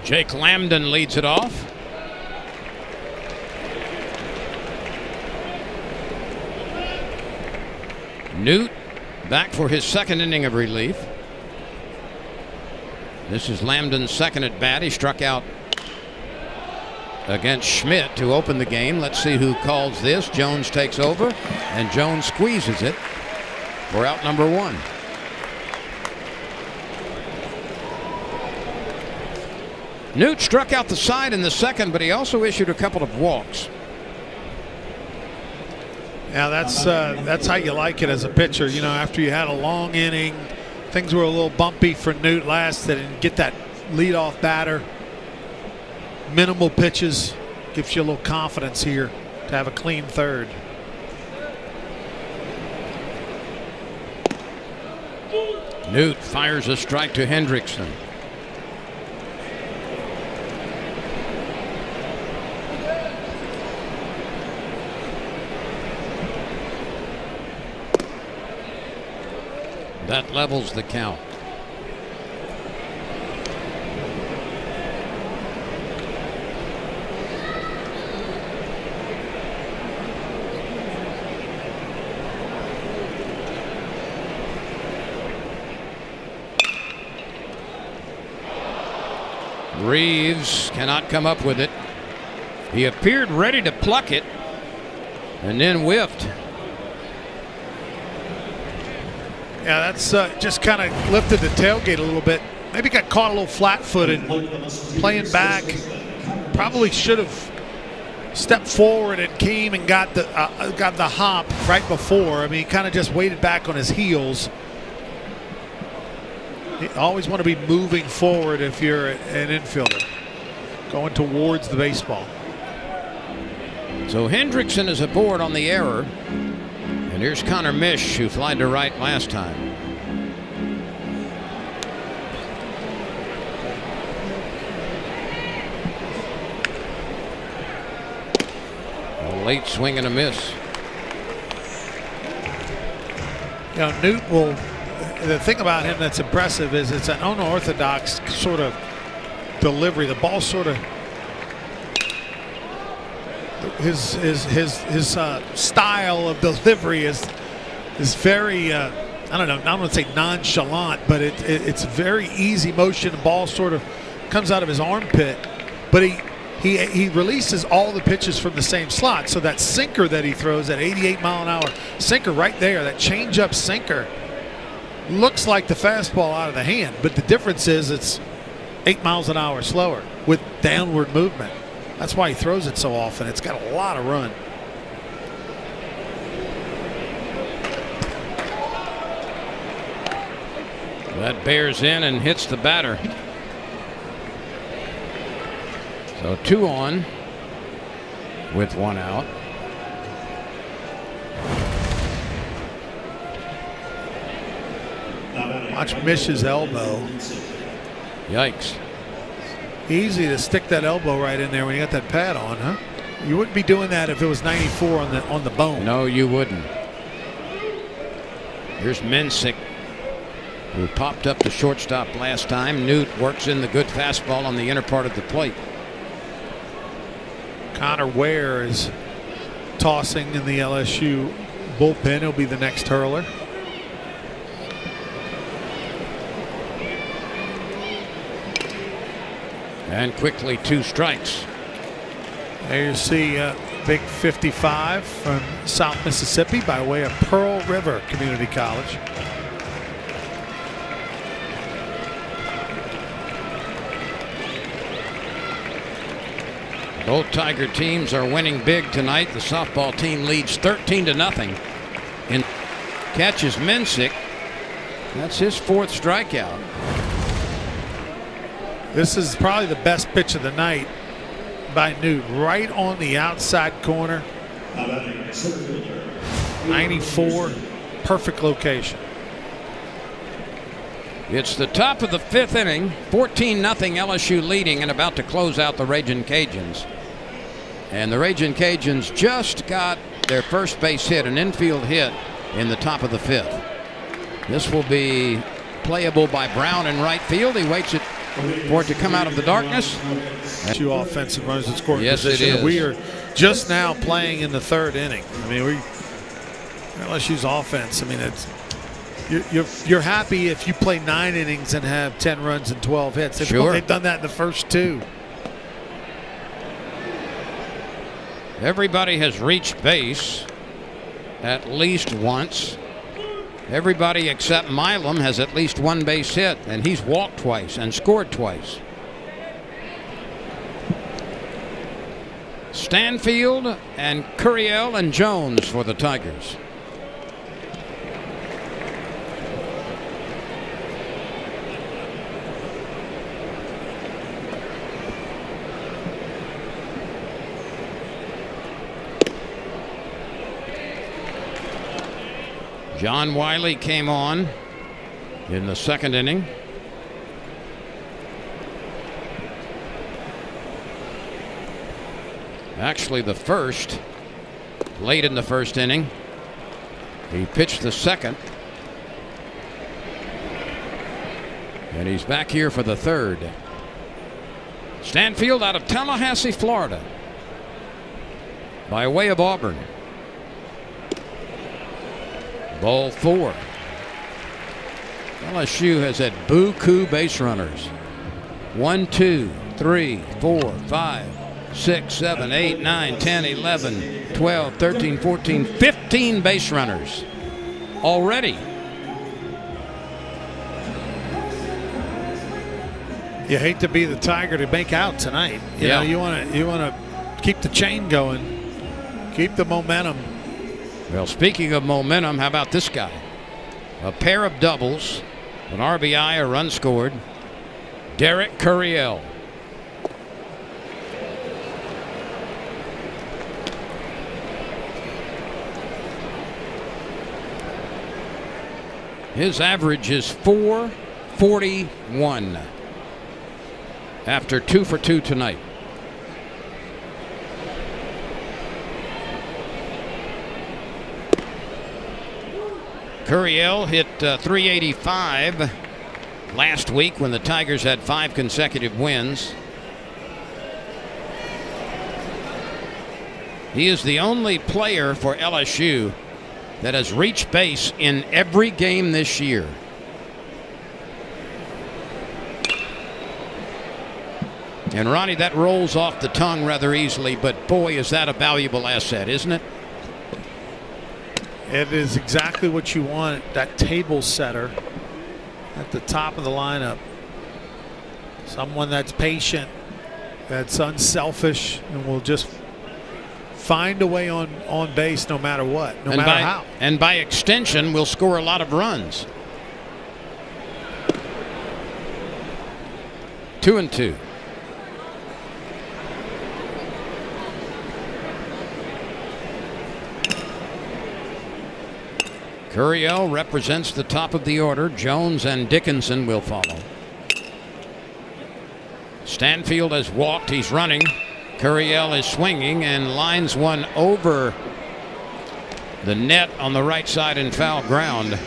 Jake Lambden leads it off. Newt back for his second inning of relief. This is Lambden's second at bat. He struck out against Schmidt to open the game. Let's see who calls this. Jones takes over, and Jones squeezes it for out number one. Newt struck out the side in the second, but he also issued a couple of walks. Yeah, that's how you like it as a pitcher. You know, after you had a long inning, things were a little bumpy for Newt last, and get that leadoff batter. Minimal pitches gives you a little confidence here to have a clean third. Newt fires a strike to Hendrickson. That levels the count. Reeves cannot come up with it. He appeared ready to pluck it and then whiffed. Yeah, that's just kind of lifted the tailgate a little bit. Maybe got caught a little flat-footed playing back. Probably should have stepped forward and came and got the hop right before. I mean, he kind of just waited back on his heels. You always want to be moving forward if you're an infielder, going towards the baseball. So Hendrickson is aboard on the error. And here's Connor Mish, who flied to right last time. A late swing and a miss. You know, Newt will. The thing about him that's impressive is it's an unorthodox sort of delivery. The ball sort of. His style of delivery is very I don't know, I don't want to say nonchalant, but it's very easy motion. The ball sort of comes out of his armpit, but he releases all the pitches from the same slot. So that sinker that he throws, that 88-mile-an-hour sinker right there, that changeup sinker, looks like the fastball out of the hand, but the difference is it's 8 miles an hour slower with downward movement. That's why he throws it so often. It's got a lot of run. That bears in and hits the batter. So 2 on with 1 out. Watch Mish's elbow. Yikes. Easy to stick that elbow right in there when you got that pad on, huh? You wouldn't be doing that if it was 94 on the bone. No, you wouldn't. Here's Mensick, who popped up the shortstop last time. Newt works in the good fastball on the inner part of the plate. Connor Ware is tossing in the LSU bullpen. He'll be the next hurler. And quickly 2 strikes. There you see big 55 from South Mississippi by way of Pearl River Community College. Both Tiger teams are winning big tonight. The softball team leads 13-0. And catches Mensick. That's his 4th strikeout. This is probably the best pitch of the night by Newt, right on the outside corner. 94, perfect location. It's the top of the 5th inning, 14-0 LSU leading and about to close out the Ragin' Cajuns. And the Ragin' Cajuns just got their first base hit, an infield hit in the top of the 5th. This will be playable by Brown in right field. He waits it for it to come out of the darkness. 2 offensive runners in scoring Yes, position. it is. We are just now playing in the 3rd inning. I mean, LSU's offense. I mean, you're happy if you play 9 innings and have 10 runs and 12 hits. They've done that in the first 2. Everybody has reached base at least once. Everybody except Milam has at least 1 base hit, and he's walked twice and scored twice. Stanfield and Curiel and Jones for the Tigers. John Wiley came on in the 2nd inning. Actually, the first, late in the 1st inning. He pitched the 2nd. And he's back here for the 3rd. Stanfield out of Tallahassee, Florida, by way of Auburn. Ball 4. LSU has had buku base runners. 1, 2, 3, 4, 5, 6, 7, 8, 9, 10, 11, 12, 13, 14, 15 base runners already. You hate to be the Tiger to make out tonight. You know, you want to keep the chain going, keep the momentum. Well, speaking of momentum, how about this guy? A pair of doubles, an RBI, a run scored. Derek Curiel. His average is .441 after 2 for 2 tonight. Curiel hit .385 last week when the Tigers had 5 consecutive wins. He is the only player for LSU that has reached base in every game this year. And Ronnie, that rolls off the tongue rather easily, but boy, is that a valuable asset, isn't it? It is exactly what you want, that table setter at the top of the lineup. Someone that's patient, that's unselfish, and will just find a way on base no matter what, no matter how. And by extension, will score a lot of runs. 2-2. Curiel represents the top of the order. Jones and Dickinson will follow. Stanfield has walked. He's running. Curiel is swinging and lines one over the net on the right side in foul ground.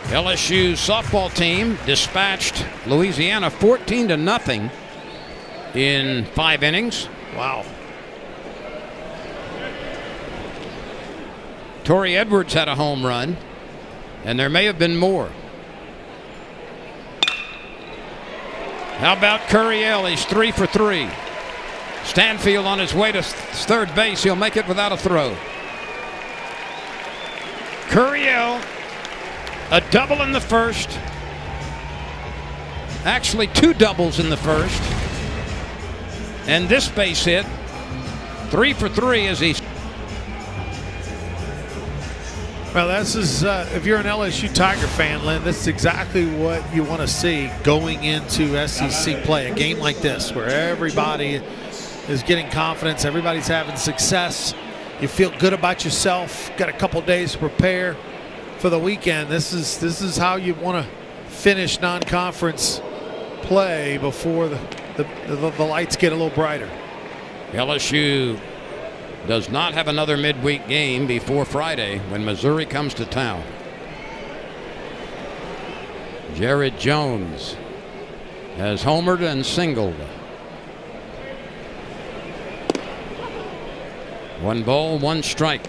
LSU softball team dispatched Louisiana 14-0 in 5 innings. Wow. Torrey Edwards had a home run, and there may have been more. How about Curiel? He's 3 for 3. Stanfield on his way to third base. He'll make it without a throw. Curiel, a double in the first. Actually, 2 doubles in the first. And this base hit. 3 for 3 as he's. Well, this is, if you're an LSU Tiger fan, Lynn, this is exactly what you want to see going into SEC play. A game like this where everybody is getting confidence, everybody's having success. You feel good about yourself, got a couple days to prepare for the weekend. This is how you want to finish non-conference play before the lights get a little brighter. LSU does not have another midweek game before Friday when Missouri comes to town. Jared Jones has homered and singled. 1 ball, 1 strike.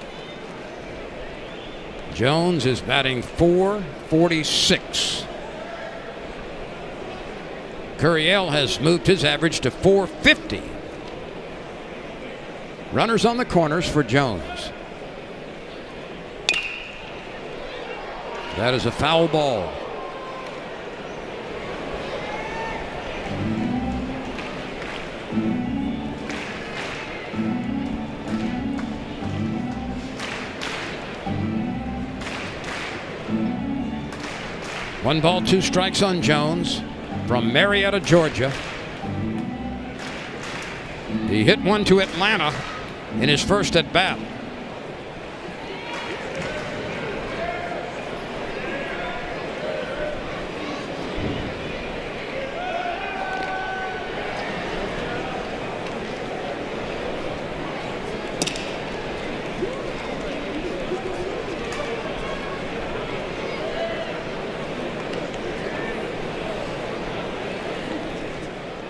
Jones is batting .446. Gurriel has moved his average to .450. Runners on the corners for Jones. That is a foul ball. One ball, 2 strikes on Jones from Marietta, Georgia. He hit one to Atlanta in his first at bat.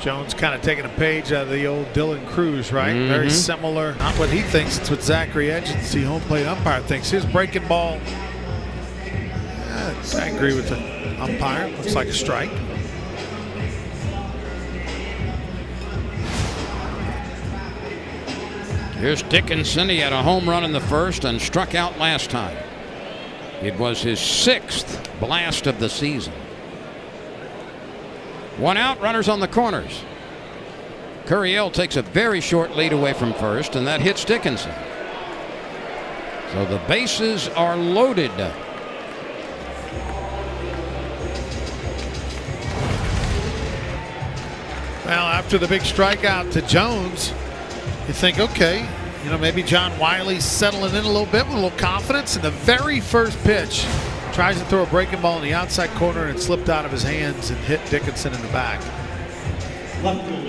Jones kind of taking a page out of the old Dylan Cruz, right? Very similar. Not what he thinks, it's what Zachary Edgens, the home plate umpire, thinks. His breaking ball, I agree with the umpire. Looks like a strike. Here's Dickinson. He had a home run in the first and struck out last time. It was his 6th blast of the season. 1 out, runners on the corners. Gurriel takes a very short lead away from first, and that hits Dickinson. So the bases are loaded. Well, after the big strikeout to Jones, you think, okay, maybe John Wiley's settling in a little bit with a little confidence. And the very first pitch, tries to throw a breaking ball in the outside corner and it slipped out of his hands and hit Dickinson in the back.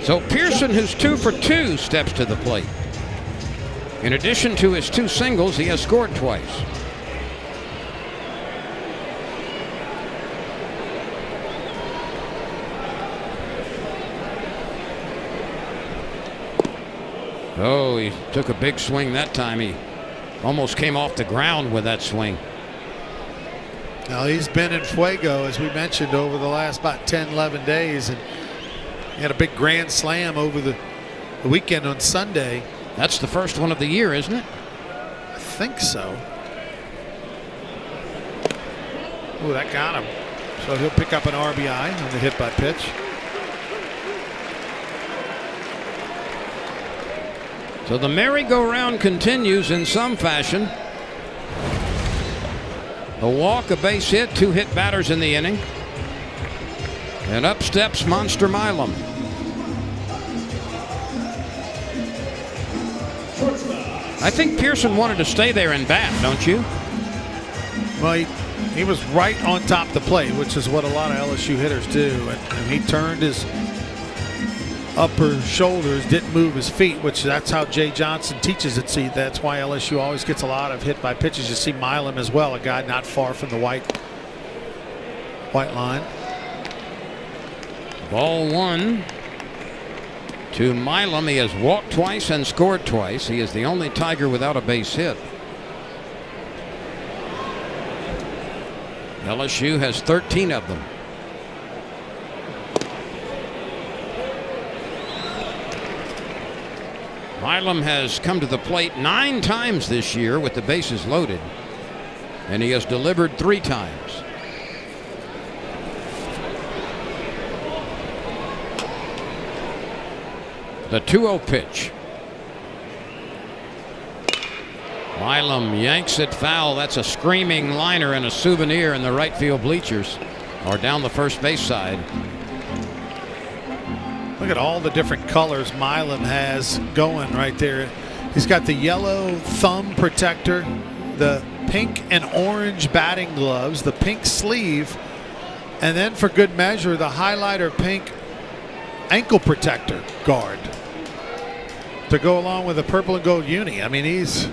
So Pearson, who's 2 for 2, steps to the plate. In addition to his 2 singles, he has scored twice. Oh, he took a big swing that time. He almost came off the ground with that swing. Now he's been in fuego, as we mentioned, over the last about 10, 11 days. And he had a big grand slam over the weekend on Sunday. That's the first one of the year, isn't it? I think so. Oh, that got him. So he'll pick up an RBI on the hit by pitch. So the merry-go-round continues in some fashion. A walk, a base hit, 2 hit batters in the inning. And up steps Monster Milam. I think Pearson wanted to stay there and bat, don't you? Well, he was right on top of the plate, which is what a lot of LSU hitters do. And he turned his upper shoulders, didn't move his feet, which that's how Jay Johnson teaches it. See, that's why LSU always gets a lot of hit by pitches. You see Milam as well, a guy not far from the white line. Ball 1 to Milam. He has walked twice and scored twice. He is the only Tiger without a base hit. LSU has 13 of them. Milam has come to the plate 9 times this year with the bases loaded, and he has delivered 3 times. The 2-0 pitch. Milam yanks it foul. That's a screaming liner and a souvenir in the right field bleachers, or down the first base side. Look at all the different colors Milam has going right there. He's got the yellow thumb protector, the pink and orange batting gloves, the pink sleeve, and then for good measure, the highlighter pink ankle protector guard to go along with the purple and gold uni. I mean, he's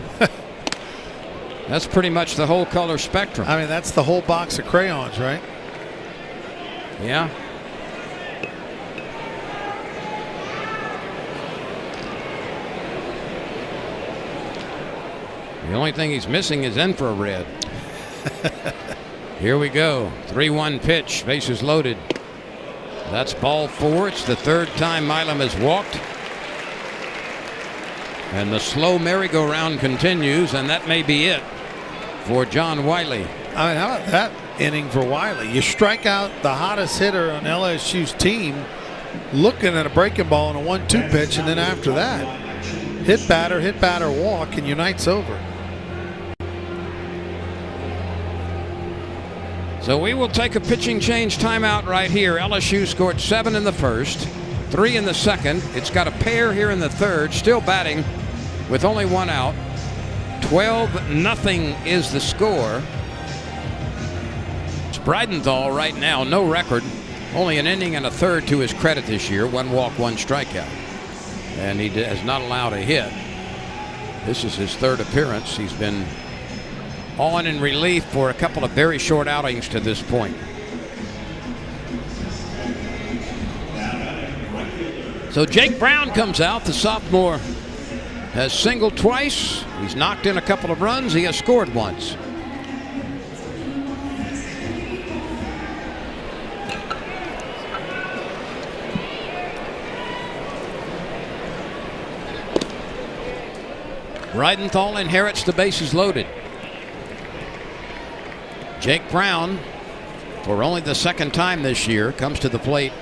that's pretty much the whole color spectrum. I mean, that's the whole box of crayons, right? Yeah. The only thing he's missing is infrared. Here we go. 3-1 pitch. Bases loaded. That's ball 4. It's the third time Milam has walked. And the slow merry-go-round continues, and that may be it for John Wiley. I mean, how about that inning for Wiley? You strike out the hottest hitter on LSU's team, looking at a breaking ball and a 1-2 pitch, and then after that, hit batter, walk, and your night's over. So we will take a pitching change timeout right here. LSU scored 7 in the first, 3 in the second. It's got a pair here in the third, still batting with only 1 out. 12-0 is the score. It's Breidenthal right now, no record. Only an inning and a third to his credit this year. 1 walk, 1 strikeout. And he has not allowed a hit. This is his third appearance. He's been on in relief for a couple of very short outings to this point. So Jake Brown comes out. The sophomore has singled twice. He's knocked in a couple of runs. He has scored once. Breidenthal inherits the bases loaded. Jake Brown, for only the second time this year, comes to the plate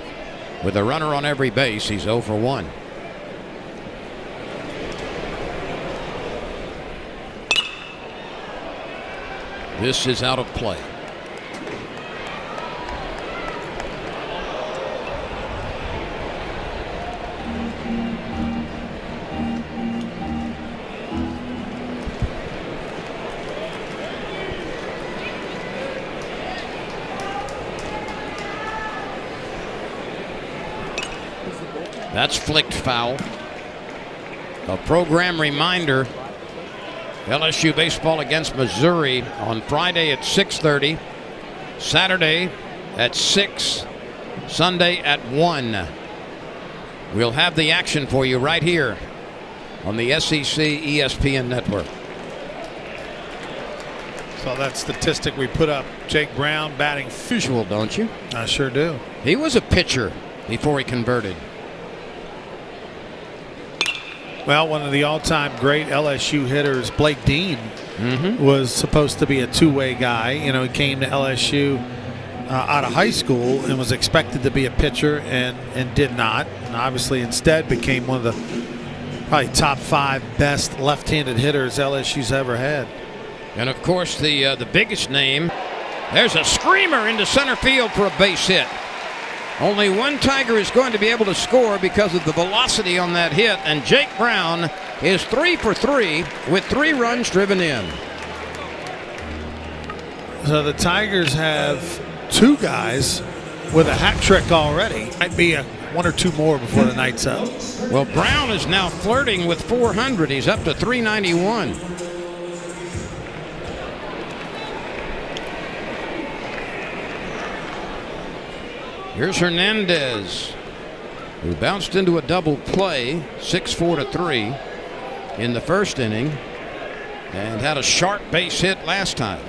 with a runner on every base. He's 0 for 1. This is out of play. That's flicked foul. A program reminder, LSU baseball against Missouri on Friday at 6:30, Saturday at 6, Sunday at 1. We'll have the action for you right here on the SEC ESPN network. So that statistic we put up, Jake Brown batting Usual, don't you? I sure do. He was a pitcher before he converted. Well, one of the all-time great LSU hitters, Blake Dean, was supposed to be a two-way guy. You know, he came to LSU out of high school and was expected to be a pitcher and did not. And obviously instead became one of the probably top 5 best left-handed hitters LSU's ever had. And of course the biggest name, there's a screamer into center field for a base hit. Only one Tiger is going to be able to score because of the velocity on that hit, and Jake Brown is 3 for 3 with 3 runs driven in. So the Tigers have 2 guys with a hat trick already. Might be 1 or 2 more before the night's up. Well, Brown is now flirting with 400. He's up to 391. Here's Hernandez, who bounced into a double play, 6-4 to 3 in the first inning, and had a sharp base hit last time.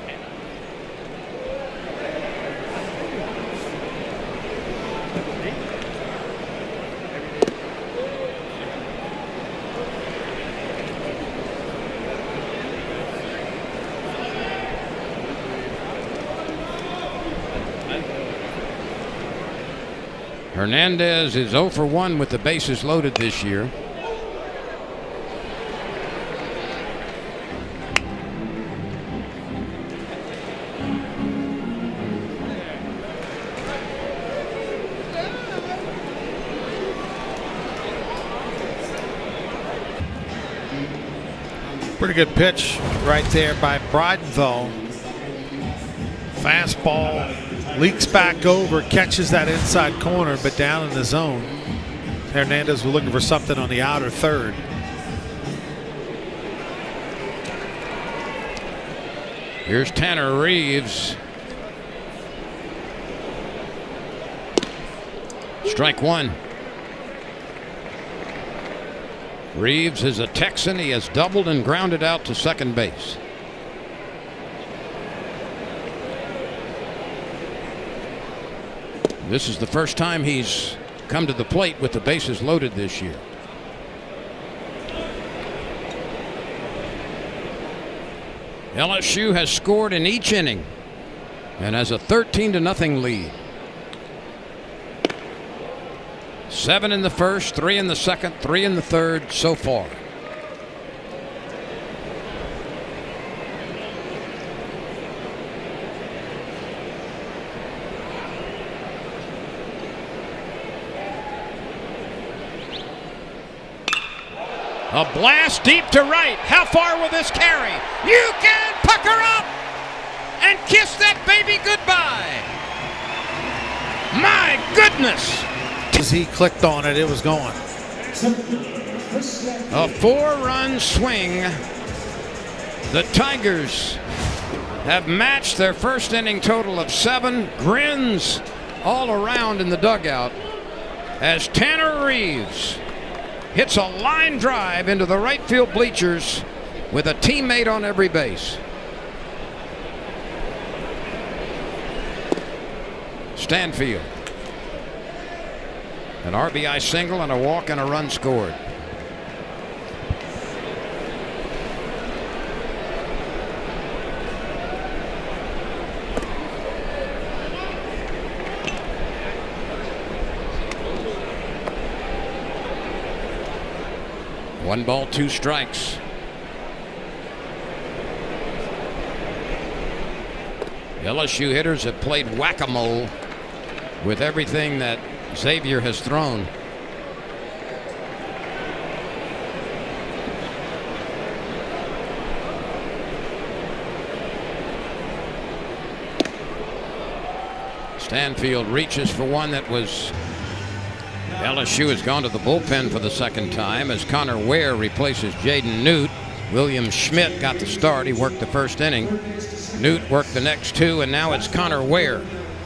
Hernandez is 0 for 1 with the bases loaded this year. Pretty good pitch right there by Breidenthal. Fastball leaks back over, catches that inside corner, but down in the zone. Hernandez was looking for something on the outer third. Here's Tanner Reeves. Strike one. Reeves is a Texan. He has doubled and grounded out to second base. This is the first time he's come to the plate with the bases loaded this year. LSU has scored in each inning and has a 13-0 lead. 7 in the first, 3 in the second, 3 in the third so far. A blast deep to right. How far will this carry? You can pucker up and kiss that baby goodbye. My goodness. As he clicked on it, it was gone. A 4-run swing. The Tigers have matched their first inning total of 7. Grins all around in the dugout as Tanner Reeves hits a line drive into the right field bleachers with a teammate on every base. Stanfield. An RBI single and a walk and a run scored. One ball, 2 strikes. LSU hitters have played whack-a-mole with everything that Xavier has thrown. Stanfield reaches for one that was. LSU has gone to the bullpen for the second time as Connor Ware replaces Jaden Newt. William Schmidt got the start. He worked the first inning. Newt worked the next 2, and now it's Connor Ware.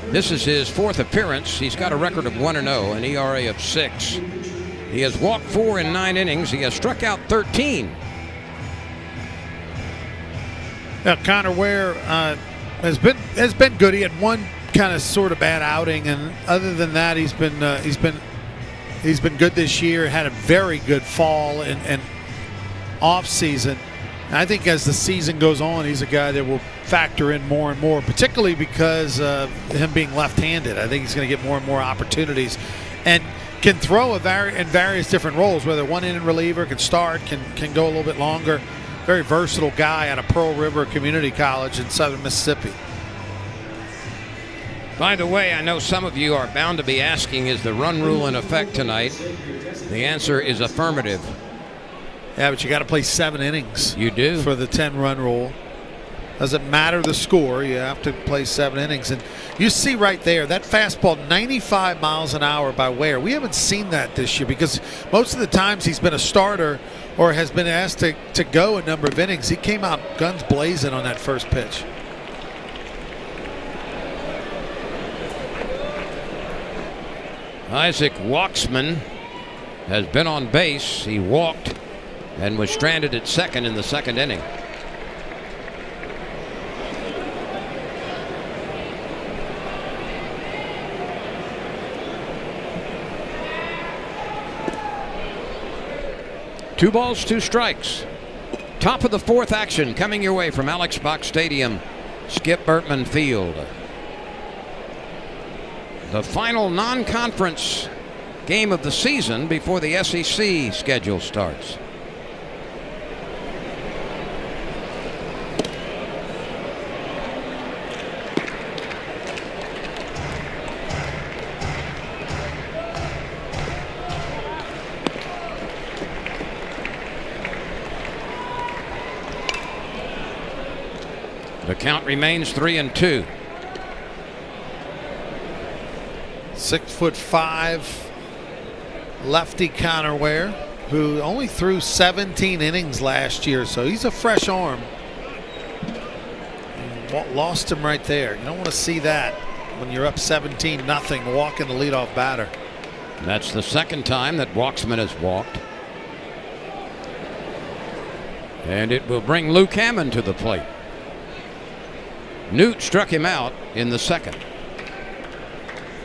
This is his 4th appearance. He's got a record of 1-0, an ERA of 6. He has walked 4 in 9 innings. He has struck out 13. Now, Connor Ware has been good. He had one kind of sort of bad outing, and other than that, he's been good this year. Had a very good fall and off season. And I think as the season goes on, he's a guy that will factor in more and more, particularly because of him being left-handed. I think he's going to get more and more opportunities and can throw in various different roles, whether one-inning reliever, can start, can go a little bit longer. Very versatile guy out of Pearl River Community College in southern Mississippi. By the way, I know some of you are bound to be asking, is the run rule in effect tonight? The answer is affirmative. Yeah, but you got to play 7 innings. You do. For the 10-run rule. Doesn't matter the score. You have to play 7 innings. And you see right there, that fastball, 95 miles an hour by Ware. We haven't seen that this year because most of the times he's been a starter or has been asked to go a number of innings. He came out guns blazing on that first pitch. Isaac Waxman has been on base. He walked and was stranded at second in the second inning. Two balls, 2 strikes. Top of the 4th action coming your way from Alex Box Stadium, Skip Bertman Field. The final non-conference game of the season before the SEC schedule starts. The count remains 3-2. 6'5" lefty Connor Ware, who only threw 17 innings last year, so he's a fresh arm. Lost him right there. You don't want to see that when you're up 17-0, walking the leadoff batter. That's the second time that Walksman has walked. And it will bring Luke Hammond to the plate. Newt struck him out in the second.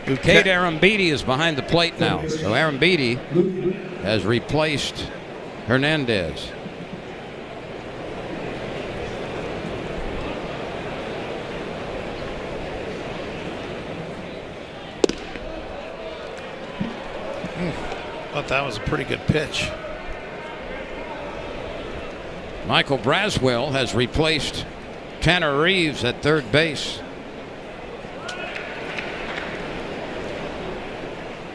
Cade Arambidi is behind the plate now. So Arambidi has replaced Hernandez. Thought that was a pretty good pitch. Michael Braswell has replaced Tanner Reeves at third base.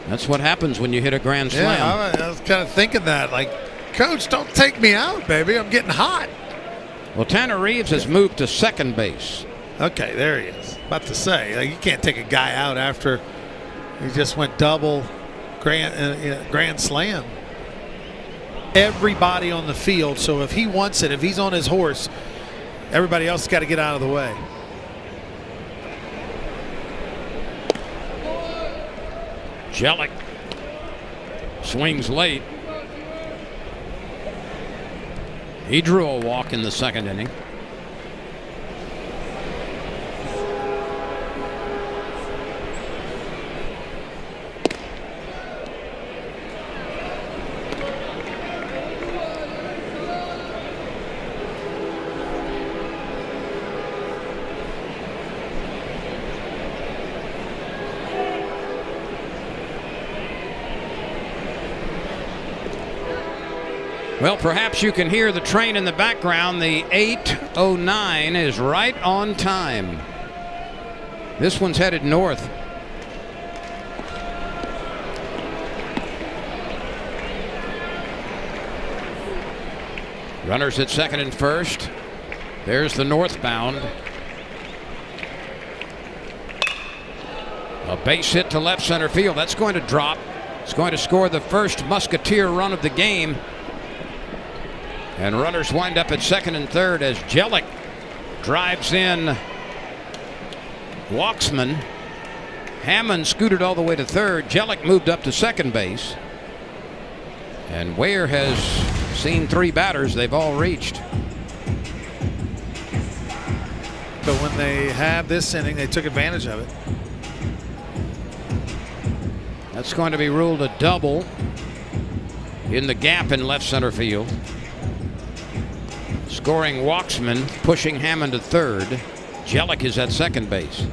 That's what happens when you hit a grand slam. Yeah, I was kind of thinking that. Like, Coach, don't take me out, baby. I'm getting hot. Well, Tanner Reeves has moved to second base. Okay, there he is. About to say, like, you can't take a guy out after he just went double grand slam. Everybody on the field, so if he wants it, if he's on his horse, everybody else has got to get out of the way. Jellick swings late. He drew a walk in the second inning. Well, perhaps you can hear the train in the background. The 8:09 is right on time. This one's headed north. Runners at second and first. There's the northbound. A base hit to left center field. That's going to drop. It's going to score the first Musketeer run of the game. And runners wind up at second and third as Jellick drives in Walksman. Hammond scooted all the way to third. Jellick moved up to second base. And Ware has seen three batters. They've all reached. But when they have this inning, they took advantage of it. That's going to be ruled a double in the gap in left center field. Scoring Walksman, pushing Hammond to third. Jellick is at second base.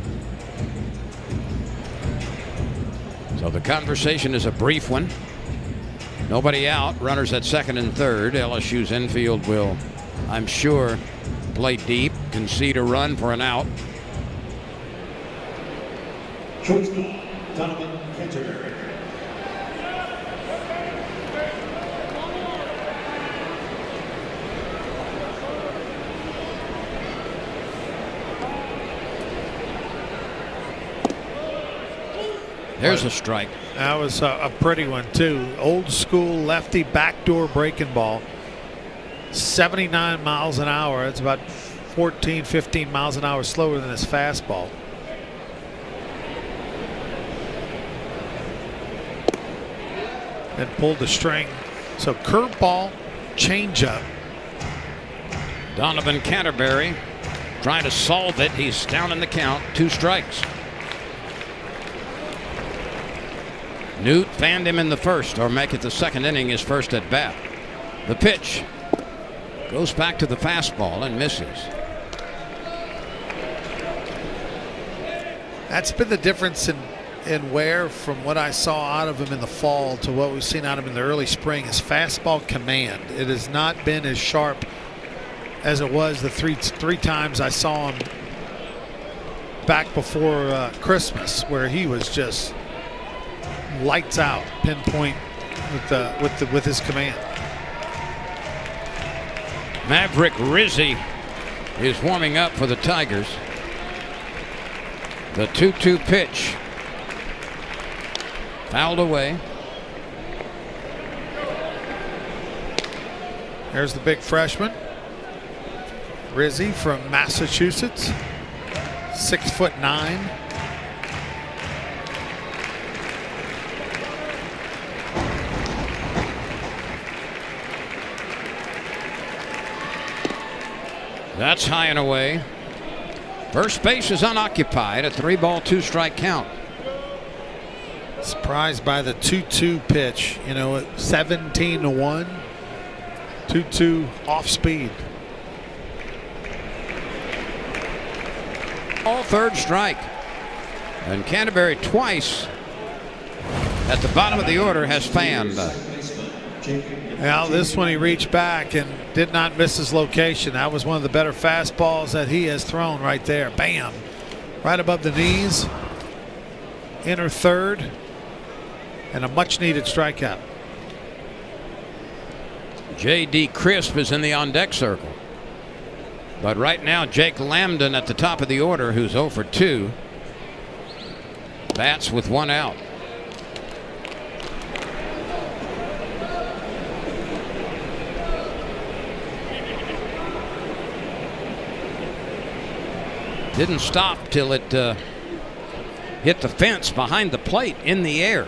So the conversation is a brief one. Nobody out. Runners at second and third. LSU's infield will, I'm sure, play deep, concede a run for an out. Donovan Canterbury. There's a strike. That was a pretty one, too. Old school lefty backdoor breaking ball. 79 miles an hour. It's about 14, 15 miles an hour slower than his fastball. And pulled the string. So curveball, changeup. Donovan Canterbury trying to solve it. He's down in the count. 2 strikes. Newt fanned him in the first, or make it the second inning, his first at bat. The pitch goes back to the fastball and misses. That's been the difference in Ware from what I saw out of him in the fall to what we've seen out of him in the early spring. His fastball command. It has not been as sharp as it was the three times I saw him back before Christmas, where he was just lights out, pinpoint with his command. Maverick Rizzi is warming up for the Tigers. The 2-2 pitch fouled away. There's the big freshman, Rizzi from Massachusetts, 6'9". That's high and away. First base is unoccupied. A 3-ball, 2-strike count. Surprised by the 2-2 pitch. You know, at 17-1. 2-2 off speed. All 3rd strike. And Canterbury twice at the bottom of the order has fanned. Well, this one he reached back and did not miss his location. That was one of the better fastballs that he has thrown right there. Bam. Right above the knees. Inner third. And a much needed strikeout. J.D. Crisp is in the on-deck circle. But right now, Jake Lambden at the top of the order, who's 0 for 2, bats with 1 out. Didn't stop till it hit the fence behind the plate in the air.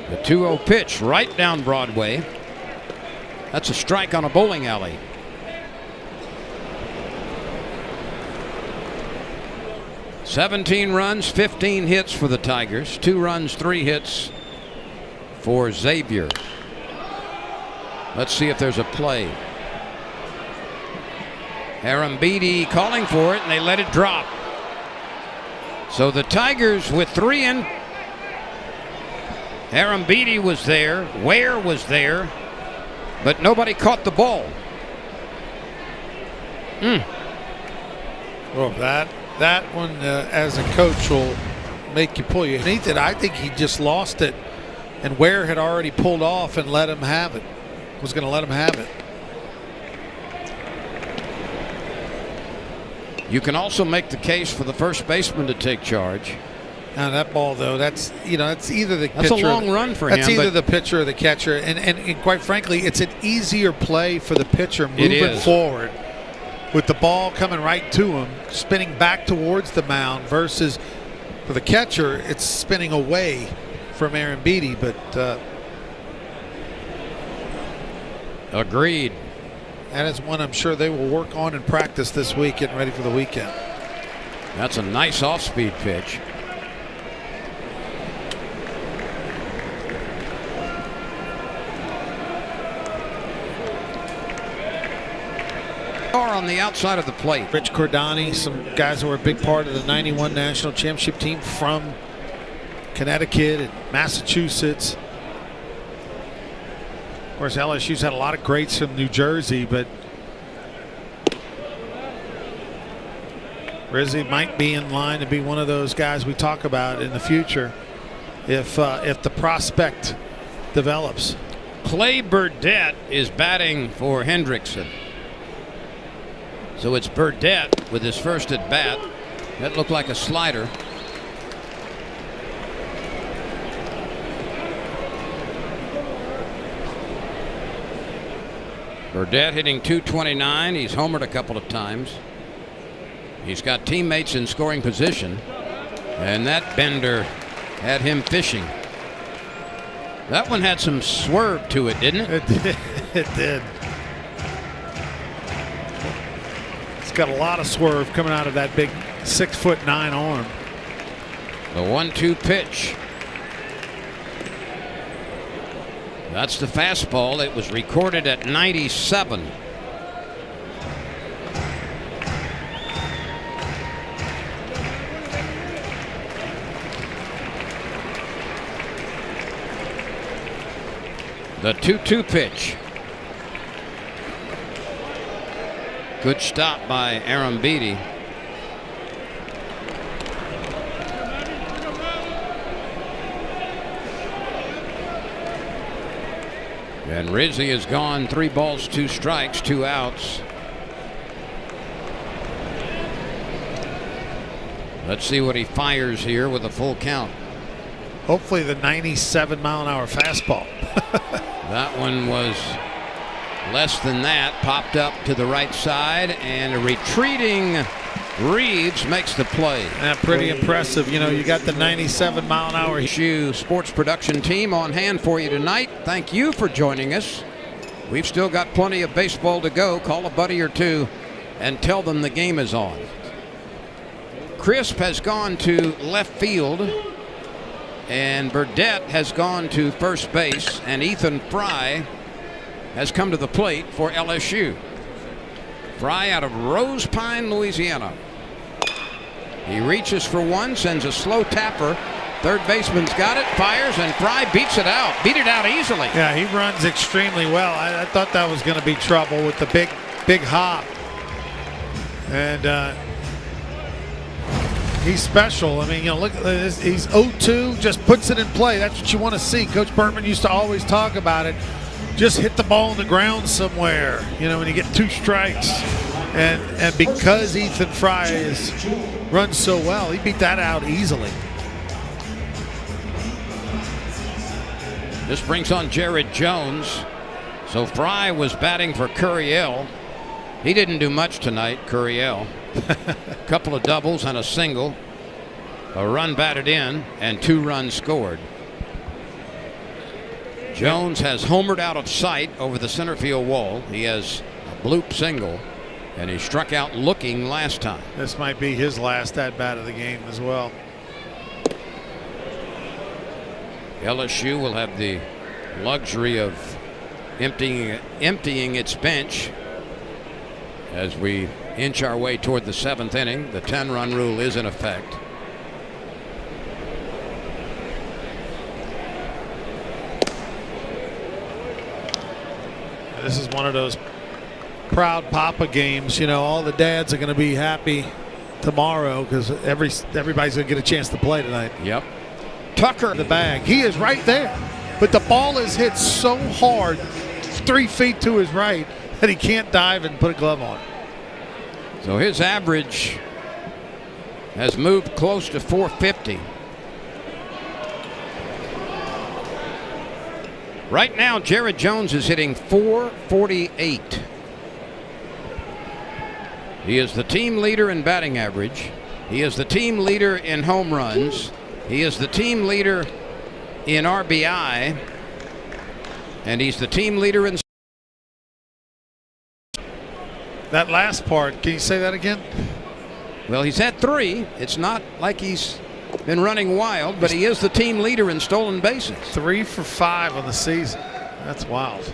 The 2-0 pitch right down Broadway. That's a strike on a bowling alley. "17 runs, 15 hits for the Tigers. 2 runs, 3 hits for Xavier." Let's see if there's a play. Arambidi calling for it, and they let it drop. So the Tigers with 3 in. Arambidi was there. Ware was there. But nobody caught the ball. Well, that one, as a coach, will make you pull your teeth. I think he just lost it, and Ware had already pulled off and let him have it. Was going to let him have it. You can also make the case for the first baseman to take charge. Now that ball, though, that's it's either the that's pitcher. A long run for him. That's either the pitcher or the catcher, and quite frankly, it's an easier play for the pitcher moving forward, with the ball coming right to him, spinning back towards the mound, versus for the catcher, it's spinning away from Arambidi. But agreed. That is one I'm sure they will work on in practice this week, getting ready for the weekend. That's a nice off-speed pitch. On the outside of the plate. Rich Cordani, some guys who were a big part of the '91 national championship team from Connecticut and Massachusetts. Of course, LSU's had a lot of greats from New Jersey, but Rizzi might be in line to be one of those guys we talk about in the future if the prospect develops. Clay Burdett is batting for Hendrickson. So it's Burdett with his first at bat. That looked like a slider. Burdett hitting .229. He's homered a couple of times. He's got teammates in scoring position. And that bender had him fishing. That one had some swerve to it, didn't it? It did. It did. Got a lot of swerve coming out of that big 6'9" arm. The 1-2 pitch. That's the fastball. It was recorded at 97. The 2-2 pitch. Good stop by Arambidi. And Rizzi is gone. 3 balls, 2 strikes, 2 outs. Let's see what he fires here with a full count. Hopefully the 97-mile-an-hour fastball. That one was less than that. Popped up to the right side, and a retreating Reeves makes the play. Pretty impressive. You know, you got the 97-mile-an-hour. LSU sports production team on hand for you tonight. Thank you for joining us. We've still got plenty of baseball to go. Call a buddy or two and tell them the game is on. Crisp has gone to left field, and Burdette has gone to first base, and Ethan Fry has come to the plate for LSU. Fry out of Rose Pine, Louisiana. He reaches for one, sends a slow tapper. Third baseman's got it, fires, and Fry beats it out. Beat it out easily. Yeah, he runs extremely well. I thought that was going to be trouble with the big hop. And he's special. I mean, look at this. He's 0-2, just puts it in play. That's what you want to see. Coach Bertman used to always talk about it. Just hit the ball on the ground somewhere, when you get 2 strikes. And because Ethan Fry runs so well, he beat that out easily. This brings on Jared Jones. So Fry was batting for Curiel. He didn't do much tonight, Curiel. A couple of doubles and a single. A run batted in and 2 runs scored. Jones has homered out of sight over the center field wall. He has a bloop single, and he struck out looking last time. This might be his last at-bat of the game as well. LSU will have the luxury of emptying its bench as we inch our way toward the 7th inning. The 10-run rule is in effect. This is one of those proud Papa games. All the dads are going to be happy tomorrow because everybody's going to get a chance to play tonight. Yep. Tucker. The bag. He is right there. But the ball is hit so hard 3 feet to his right that he can't dive and put a glove on. So his average has moved close to 450. Right now, Jared Jones is hitting .448. He is the team leader in batting average. He is the team leader in home runs. He is the team leader in RBI. And he's the team leader in... That last part, can you say that again? Well, he's had 3. It's not like he's been running wild, but he is the team leader in stolen bases. 3 for 5 on the season. That's wild.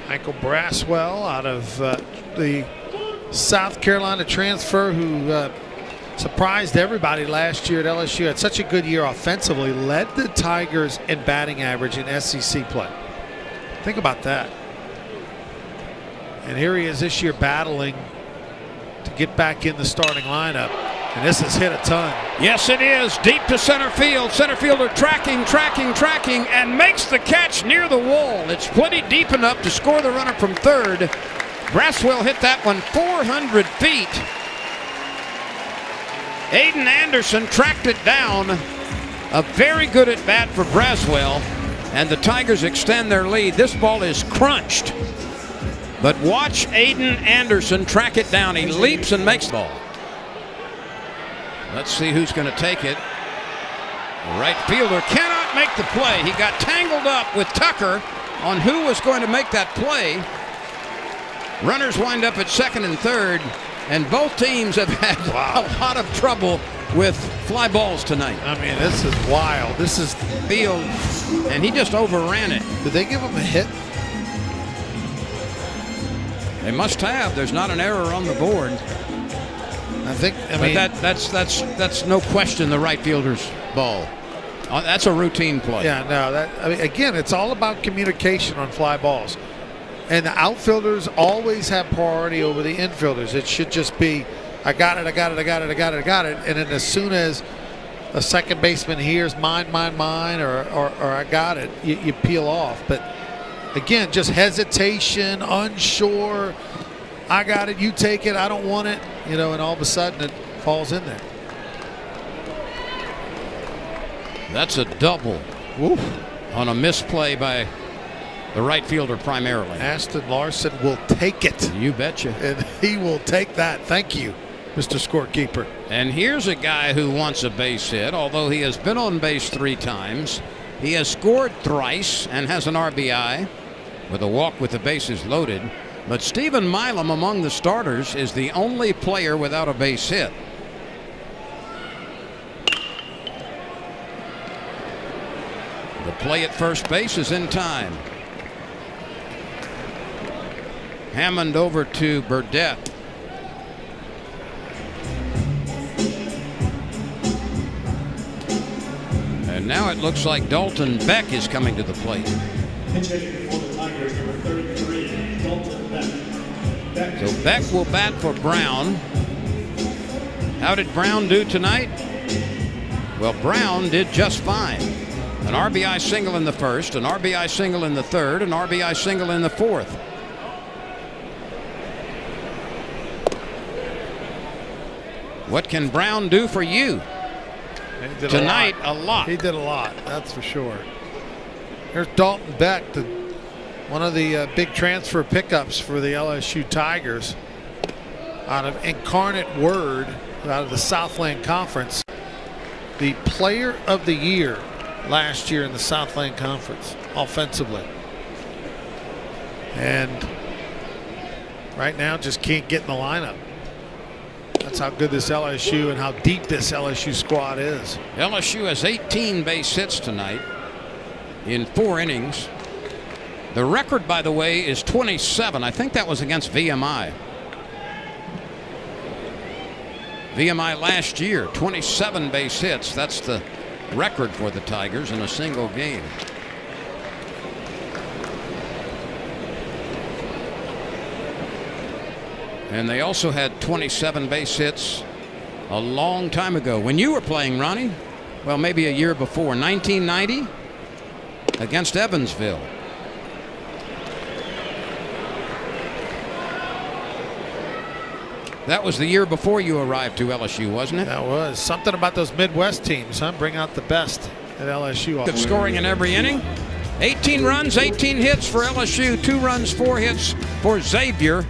Michael Braswell out of the South Carolina transfer who surprised everybody last year at LSU. Had such a good year offensively, led the Tigers in batting average in SEC play. Think about that. And here he is this year battling to get back in the starting lineup. And this has hit a ton. Yes, it is. Deep to center field. Center fielder tracking, and makes the catch near the wall. It's plenty deep enough to score the runner from third. Braswell hit that one 400 feet. Aiden Anderson tracked it down. A very good at bat for Braswell. And the Tigers extend their lead. This ball is crunched. But watch Aiden Anderson track it down. He leaps and makes the ball. Let's see who's going to take it. The right fielder cannot make the play. He got tangled up with Tucker on who was going to make that play. Runners wind up at second and third, and both teams have had a lot of trouble with fly balls tonight. I mean, this is wild. This is field, and he just overran it. Did they give him a hit? They must have. There's not an error on the board. I mean, that's no question the right fielder's ball. That's a routine play. Yeah, no. Again, it's all about communication on fly balls, and the outfielders always have priority over the infielders. It should just be, I got it, and then as soon as a second baseman hears mine, or I got it, you peel off. But again, just hesitation, unsure. I got it, you take it, I don't want it, you know, and all of a sudden it falls in there. That's a double. Oof. On a misplay by the right fielder primarily. Aston Larson will take it. You betcha. And he will take that. Thank you, Mr. Scorekeeper. And here's a guy who wants a base hit, although he has been on base 3 times. He has scored thrice and has an RBI with a walk with the bases loaded. But Stephen Milam, among the starters, is the only player without a base hit. The play at first base is in time. Hammond over to Burdette. And now it looks like Dalton Beck is coming to the plate. So Beck will bat for Brown. How did Brown do tonight? Well, Brown did just fine. An RBI single in the first, an RBI single in the third, an RBI single in the fourth. What can Brown do for you? Tonight, a lot. He did a lot, that's for sure. There's Dalton Beck, one of the big transfer pickups for the LSU Tigers out of Incarnate Word, out of the Southland Conference. The player of the year last year in the Southland Conference offensively. And right now just can't get in the lineup. That's how good this LSU and how deep this LSU squad is. LSU has 18 base hits tonight in 4 innings. The record, by the way, is 27. I think that was against VMI. VMI last year, 27 base hits. That's the record for the Tigers in a single game. And they also had 27 base hits a long time ago when you were playing, Ronnie. Well, maybe a year before, 1990 against Evansville. That was the year before you arrived to LSU, wasn't it? That was. Something about those Midwest teams, huh? Bring out the best at LSU. Good scoring in every inning. 18 runs, 18 hits for LSU, 2 runs, 4 hits for Xavier.